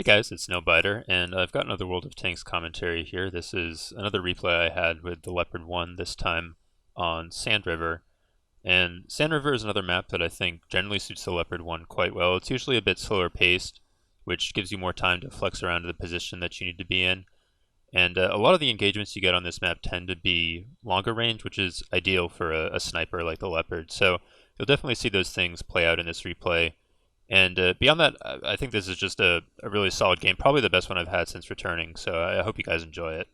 Hey guys, it's Snowbiter, and I've got another World of Tanks commentary here. This is another replay I had with the Leopard 1, this time on Sand River. And Sand River is another map that I think generally suits the Leopard 1 quite well. It's usually a bit slower paced, which gives you more time to flex around to the position that you need to be in. And a lot of the engagements you get on this map tend to be longer range, which is ideal for a sniper like the Leopard. So you'll definitely see those things play out in this replay. And beyond that, I think this is just a really solid game, probably the best one I've had since returning, so I hope you guys enjoy it.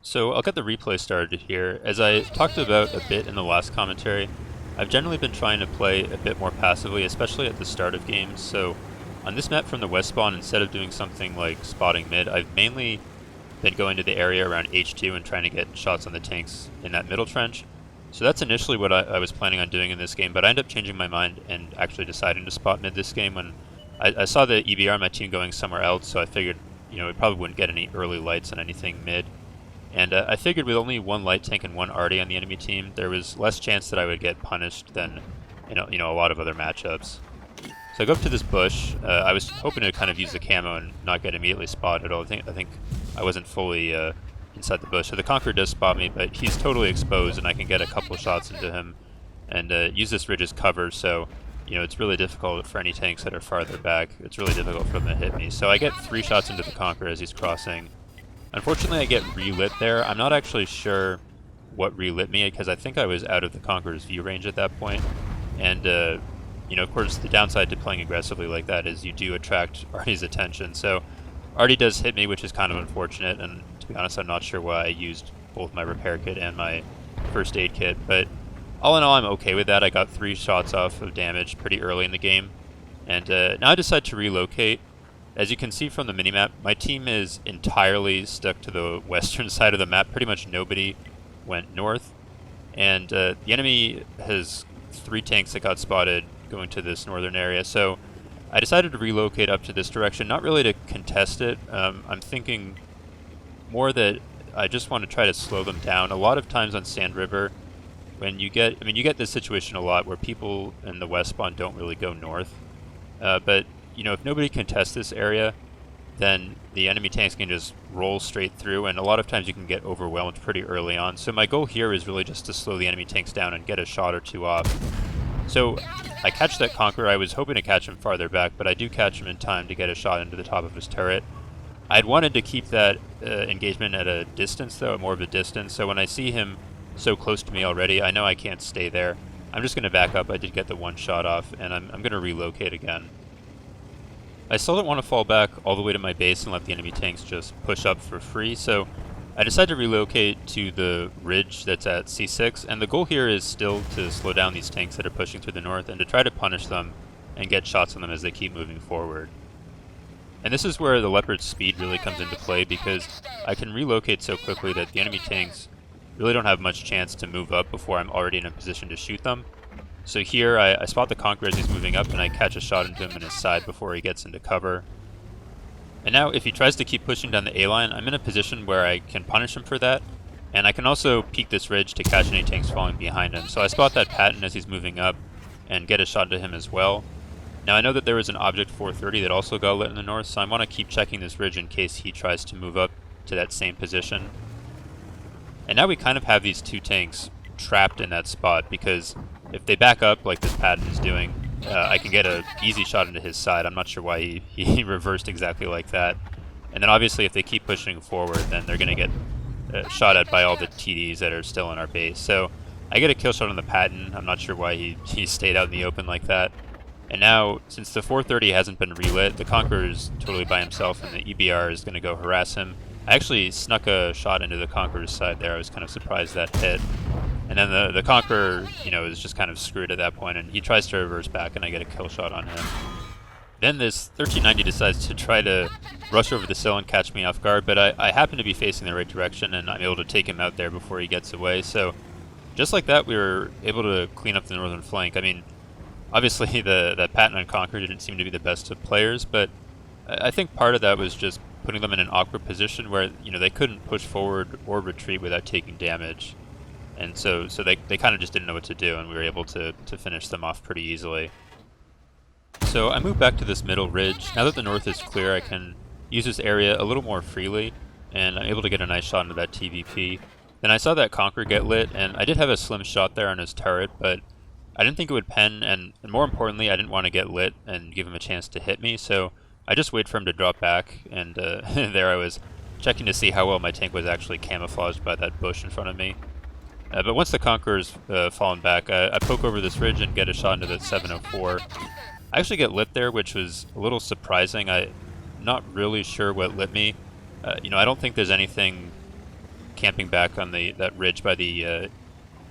So I'll get the replay started here. As I talked about a bit in the last commentary, I've generally been trying to play a bit more passively, especially at the start of games. So on this map from the west spawn, instead of doing something like spotting mid, I've mainly been going to the area around H2 and trying to get shots on the tanks in that middle trench. So that's initially what I was planning on doing in this game, but I ended up changing my mind and actually deciding to spot mid this game when I saw the EBR on my team going somewhere else, so I figured, we probably wouldn't get any early lights on anything mid. And I figured with only one light tank and one arty on the enemy team, there was less chance that I would get punished than, a lot of other matchups. So I go up to this bush. I was hoping to kind of use the camo and not get immediately spotted. I think I wasn't fully inside the bush. So the Conqueror does spot me, but he's totally exposed, and I can get a couple shots into him and use this ridge as cover. So, it's really difficult for any tanks that are farther back. It's really difficult for them to hit me. So I get 3 shots into the Conqueror as he's crossing. Unfortunately, I get relit there. I'm not actually sure what relit me, because I think I was out of the Conqueror's view range at that point. And, of course, the downside to playing aggressively like that is you do attract Artie's attention. So Artie does hit me, which is kind of unfortunate, and to be honest, I'm not sure why I used both my repair kit and my first aid kit, but all in all, I'm okay with that. I got 3 shots off of damage pretty early in the game, and now I decide to relocate. As you can see from the minimap, my team is entirely stuck to the western side of the map. Pretty much nobody went north, and the enemy has 3 tanks that got spotted going to this northern area, so I decided to relocate up to this direction, not really to contest it. I'm thinking more that I just want to try to slow them down. A lot of times on Sand River, when you get this situation a lot where people in the west spawn don't really go north. But, if nobody contests this area, then the enemy tanks can just roll straight through, and a lot of times you can get overwhelmed pretty early on. So my goal here is really just to slow the enemy tanks down and get a shot or 2 off. So I catch that Conqueror. I was hoping to catch him farther back, but I do catch him in time to get a shot into the top of his turret. I'd wanted to keep that engagement at a distance, though, more of a distance, so when I see him so close to me already, I know I can't stay there. I'm just going to back up. I did get the 1 shot off, and I'm going to relocate again. I still don't want to fall back all the way to my base and let the enemy tanks just push up for free, so I decided to relocate to the ridge that's at C6, and the goal here is still to slow down these tanks that are pushing through the north and to try to punish them and get shots on them as they keep moving forward. And this is where the Leopard's speed really comes into play, because I can relocate so quickly that the enemy tanks really don't have much chance to move up before I'm already in a position to shoot them. So here I spot the Conqueror as he's moving up, and I catch a shot into him in his side before he gets into cover. And now if he tries to keep pushing down the A-line, I'm in a position where I can punish him for that, and I can also peek this ridge to catch any tanks falling behind him. So I spot that Patton as he's moving up and get a shot into him as well. Now I know that there was an Object 430 that also got lit in the north, so I want to keep checking this ridge in case he tries to move up to that same position. And now we kind of have these 2 tanks trapped in that spot, because if they back up like this Patton is doing, I can get an easy shot into his side. I'm not sure why he reversed exactly like that. And then obviously if they keep pushing forward, then they're going to get shot at by all the TDs that are still in our base. So I get a kill shot on the Patton. I'm not sure why he stayed out in the open like that. And now, since the 430 hasn't been relit, the Conqueror is totally by himself, and the EBR is going to go harass him. I actually snuck a shot into the Conqueror's side there. I was kind of surprised that hit. And then the Conqueror, is just kind of screwed at that point, and he tries to reverse back, and I get a kill shot on him. Then this 1390 decides to try to rush over the sill and catch me off guard, but I happen to be facing the right direction, and I'm able to take him out there before he gets away. So just like that, we were able to clean up the northern flank. I mean, obviously the Patton and Conqueror didn't seem to be the best of players, but I think part of that was just putting them in an awkward position where, they couldn't push forward or retreat without taking damage. And so they kind of just didn't know what to do, and we were able to finish them off pretty easily. So I moved back to this middle ridge. Now that the north is clear, I can use this area a little more freely, and I'm able to get a nice shot into that TVP. Then I saw that Conqueror get lit, and I did have a slim shot there on his turret, but I didn't think it would pen, and more importantly, I didn't want to get lit and give him a chance to hit me, so I just waited for him to drop back, and there I was checking to see how well my tank was actually camouflaged by that bush in front of me. But once the Conqueror's fallen back, I poke over this ridge and get a shot into the 704. I actually get lit there, which was a little surprising. I'm not really sure what lit me. I don't think there's anything camping back on that ridge by the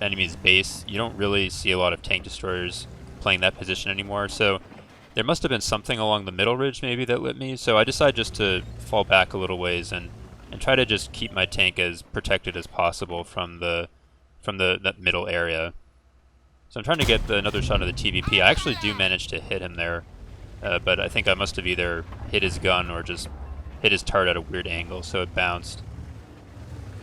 enemy's base. You don't really see a lot of tank destroyers playing that position anymore, so there must have been something along the middle ridge maybe that lit me, so I decided just to fall back a little ways and try to just keep my tank as protected as possible from that middle area. So I'm trying to get another shot of the TVP. I actually do manage to hit him there, but I think I must have either hit his gun or just hit his turret at a weird angle, so it bounced.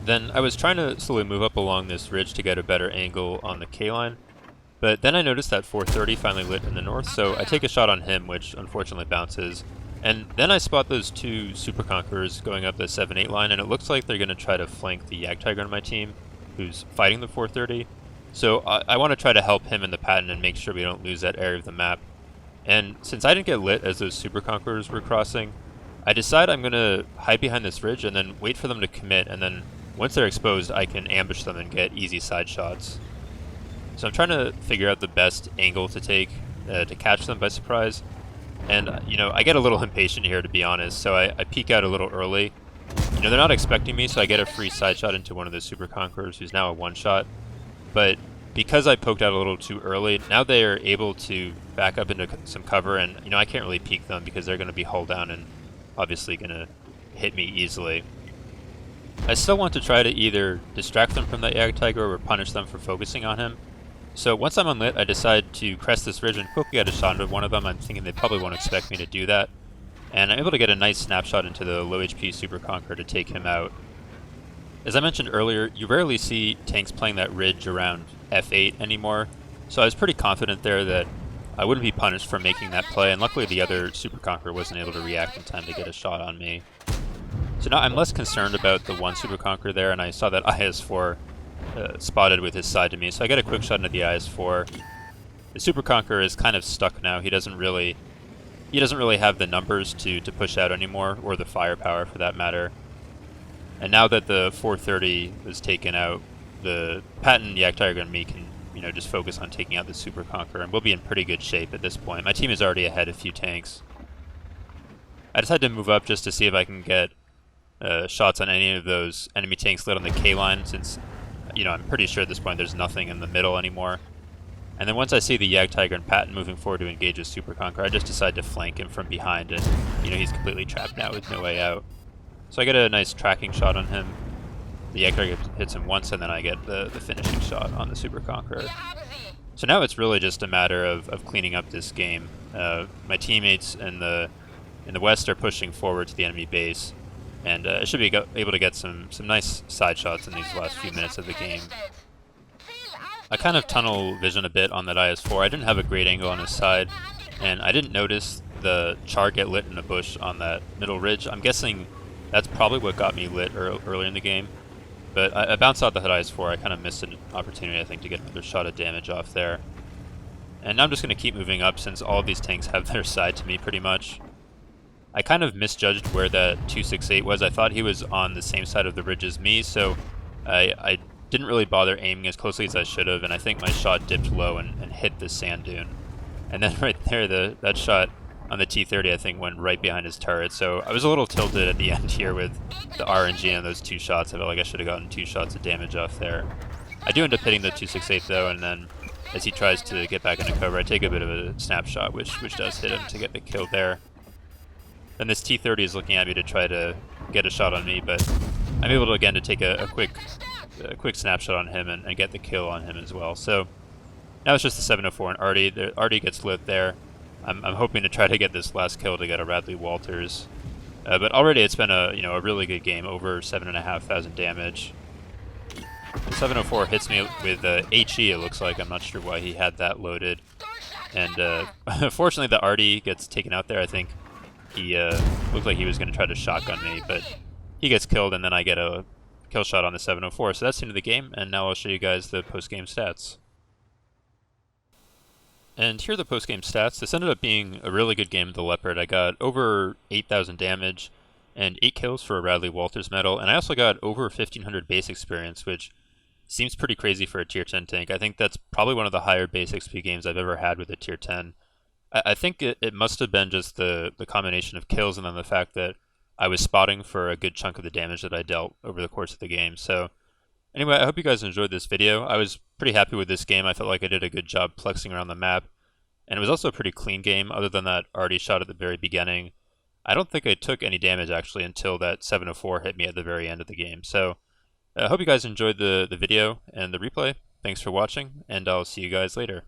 Then I was trying to slowly move up along this ridge to get a better angle on the K-line, but then I noticed that 430 finally lit in the north, so I take a shot on him, which unfortunately bounces. And then I spot those two Super Conquerors going up the 7-8 line, and it looks like they're going to try to flank the Jagdtiger on my team, who's fighting the 430. So I want to try to help him in the pattern and make sure we don't lose that area of the map. And since I didn't get lit as those Super Conquerors were crossing, I decide I'm going to hide behind this ridge and then wait for them to commit, and then once they're exposed, I can ambush them and get easy side shots. So I'm trying to figure out the best angle to take to catch them by surprise. And, I get a little impatient here, to be honest, so I peek out a little early. They're not expecting me, so I get a free side shot into one of the Super Conquerors, who's now a one-shot. But because I poked out a little too early, now they are able to back up into some cover, and, I can't really peek them because they're going to be hull down and obviously going to hit me easily. I still want to try to either distract them from that Jagdtiger or punish them for focusing on him. So once I'm unlit, I decide to crest this ridge and quickly get a shot into one of them. I'm thinking they probably won't expect me to do that. And I'm able to get a nice snapshot into the low HP Super Conqueror to take him out. As I mentioned earlier, you rarely see tanks playing that ridge around F8 anymore, so I was pretty confident there that I wouldn't be punished for making that play, and luckily the other Super Conqueror wasn't able to react in time to get a shot on me. So now I'm less concerned about the one Super Conqueror there, and I saw that IS-4 spotted with his side to me, so I get a quick shot into the IS-4. The Super Conqueror is kind of stuck now. He doesn't really have the numbers to push out anymore, or the firepower for that matter. And now that the 430 was taken out, the Patton, Jagdtiger, and me can just focus on taking out the Super Conqueror, and we'll be in pretty good shape at this point. My team is already ahead a few tanks. I decided to move up just to see if I can get shots on any of those enemy tanks lit on the K-line, since I'm pretty sure at this point there's nothing in the middle anymore. And then once I see the Jagdtiger and Patton moving forward to engage a Super Conqueror, I just decide to flank him from behind, and he's completely trapped now with no way out. So I get a nice tracking shot on him. The Jagdtiger hits him once, and then I get the finishing shot on the Super Conqueror. So now it's really just a matter of cleaning up this game. My teammates in the west are pushing forward to the enemy base, and I should be able to get some nice side shots in these last few minutes of the game. I kind of tunnel vision a bit on that IS-4. I didn't have a great angle on his side, and I didn't notice the char get lit in a bush on that middle ridge. I'm guessing that's probably what got me lit earlier in the game. But I bounced out the IS-4. I kind of missed an opportunity, I think, to get another shot of damage off there. And now I'm just going to keep moving up since all of these tanks have their side to me pretty much. I kind of misjudged where that 268 was. I thought he was on the same side of the ridge as me, so I didn't really bother aiming as closely as I should have, and I think my shot dipped low and hit the sand dune. And then right there, that shot on the T-30 I think went right behind his turret, so I was a little tilted at the end here with the RNG and those two shots. I felt like I should have gotten 2 shots of damage off there. I do end up hitting the 268 though, and then as he tries to get back into cover, I take a bit of a snapshot, which does hit him to get the kill there. Then this T-30 is looking at me to try to get a shot on me, but I'm able to again to take a quick snapshot on him and get the kill on him as well. So now it's just the 704 and Artie. Artie gets lit there. I'm hoping to try to get this last kill to get a radley-walters. But already it's been a really good game, over 7,500 damage. The 704 hits me with HE, it looks like. I'm not sure why he had that loaded. And fortunately, the Artie gets taken out there. I think he looked like he was going to try to shotgun me, but he gets killed, and then I get a kill shot on the 704. So that's the end of the game, and now I'll show you guys the post-game stats. And here are the post-game stats. This ended up being a really good game of the Leopard. I got over 8,000 damage and 8 kills for a radley-walters medal, and I also got over 1,500 base experience, which seems pretty crazy for a tier 10 tank. I think that's probably one of the higher base XP games I've ever had with a tier 10. I think it must have been just the combination of kills and then the fact that I was spotting for a good chunk of the damage that I dealt over the course of the game. So anyway, I hope you guys enjoyed this video. I was pretty happy with this game. I felt like I did a good job flexing around the map. And it was also a pretty clean game, other than that Artie shot at the very beginning. I don't think I took any damage actually until that 704 hit me at the very end of the game. So I hope you guys enjoyed the video and the replay. Thanks for watching, and I'll see you guys later.